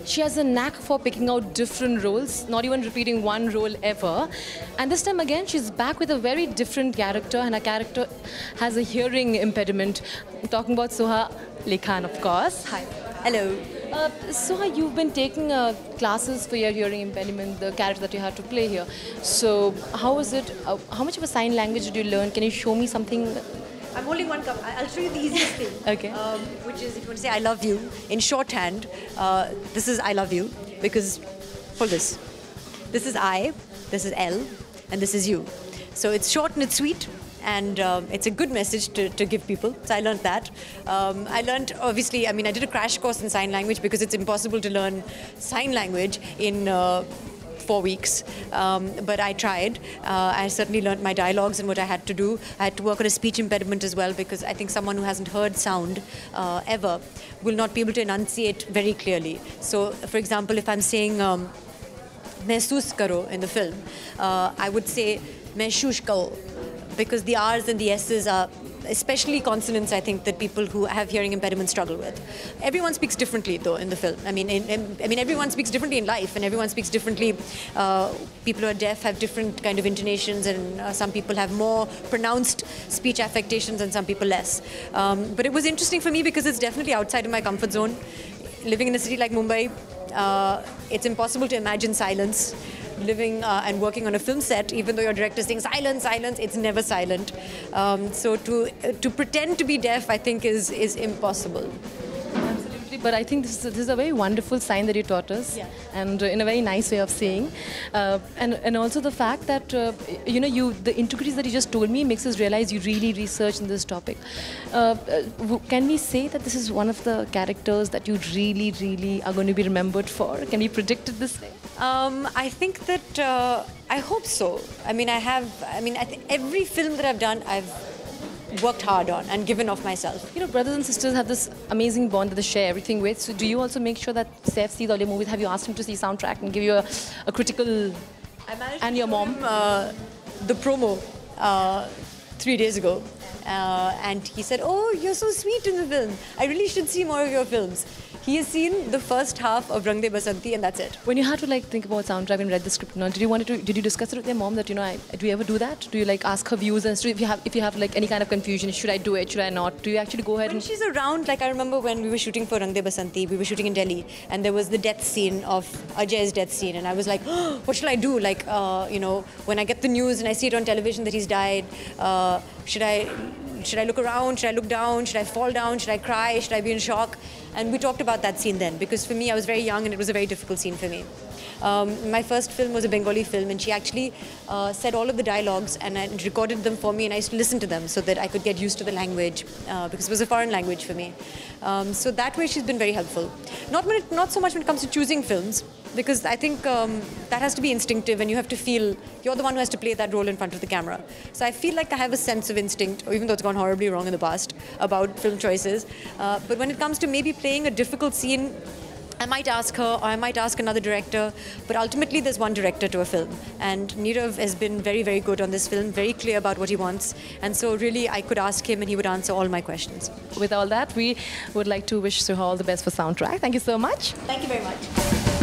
she has a knack for picking out different roles, not even repeating one role ever. And this time again, she's back with a very different character, and her character has a hearing impediment. I'm talking about Soha Ali Khan, of course. Hi. Hello. Soha, you've been taking classes for your hearing impediment, the character that you had to play here. So how is it? How much of a sign language did you learn? Can you show me something? I'm holding one cup. I'll show you the easiest thing. Okay. Which is, if you want to say I love you, in shorthand, this is I love you, because, hold this. This is I, this is L, and this is you. So it's short and it's sweet, and it's a good message to give people. So I learned that. I learned, obviously, I mean, I did a crash course in sign language because it's impossible to learn sign language in 4 weeks, but I tried. I certainly learned my dialogues and what I had to do. I had to work on a speech impediment as well, because I think someone who hasn't heard sound ever will not be able to enunciate very clearly. So, for example, if I'm saying "mehsoos karo" in the film, I would say "mehsoos karo," because the R's and the S's are especially consonants, I think, that people who have hearing impediments struggle with. Everyone speaks differently, though, in the film. I mean, everyone speaks differently in life, and everyone speaks differently. People who are deaf have different kind of intonations, and some people have more pronounced speech affectations, and some people less. But it was interesting for me because it's definitely outside of my comfort zone. Living in a city like Mumbai, it's impossible to imagine silence. Living and working on a film set, even though your director is saying silence, silence, it's never silent. So to pretend to be deaf, I think, is impossible. Absolutely, but I think this is a very wonderful sign that you taught us, yeah. And in a very nice way of saying, and also the fact that the intricacies that you just told me makes us realize you really researched in this topic. Can we say that this is one of the characters that you really are going to be remembered for? Can we predict it this way? I think that I hope so. I mean, I think every film that I've done, I've worked hard on and given of myself. You know, brothers and sisters have this amazing bond that they share everything with. So do you also make sure that Saif sees all your movies? Have you asked him to see soundtrack and give you a critical? And your mom? The promo 3 days ago. And he said, "Oh, you're so sweet in the film. I really should see more of your films." He has seen the first half of Rang De Basanti, and that's it. When you had to think about soundtrack and read the script, did you discuss it with your mom that do you ever do that? Do you ask her views as to if you have any kind of confusion? Should I do it? Should I not? Do you actually go ahead? When she's around, I remember when we were shooting for Rang De Basanti, we were shooting in Delhi, and there was the death scene of Ajay's death scene, and I was like, oh, what shall I do? When I get the news and I see it on television that he's died, should I look around? Should I look down? Should I fall down? Should I cry? Should I be in shock? And we talked about that scene then, because for me, I was very young and it was a very difficult scene for me. My first film was a Bengali film, and she actually said all of the dialogues and recorded them for me, and I used to listen to them so that I could get used to the language, because it was a foreign language for me. So that way she's been very helpful. Not so much when it comes to choosing films, because I think that has to be instinctive, and you have to feel you're the one who has to play that role in front of the camera. So I feel like I have a sense of instinct, even though it's gone horribly wrong in the past, about film choices. But when it comes to maybe playing a difficult scene, I might ask her, or I might ask another director, but ultimately there's one director to a film. And Nirav has been very good on this film, very clear about what he wants. And so really I could ask him and he would answer all my questions. With all that, we would like to wish Soha all the best for soundtrack. Thank you so much. Thank you very much.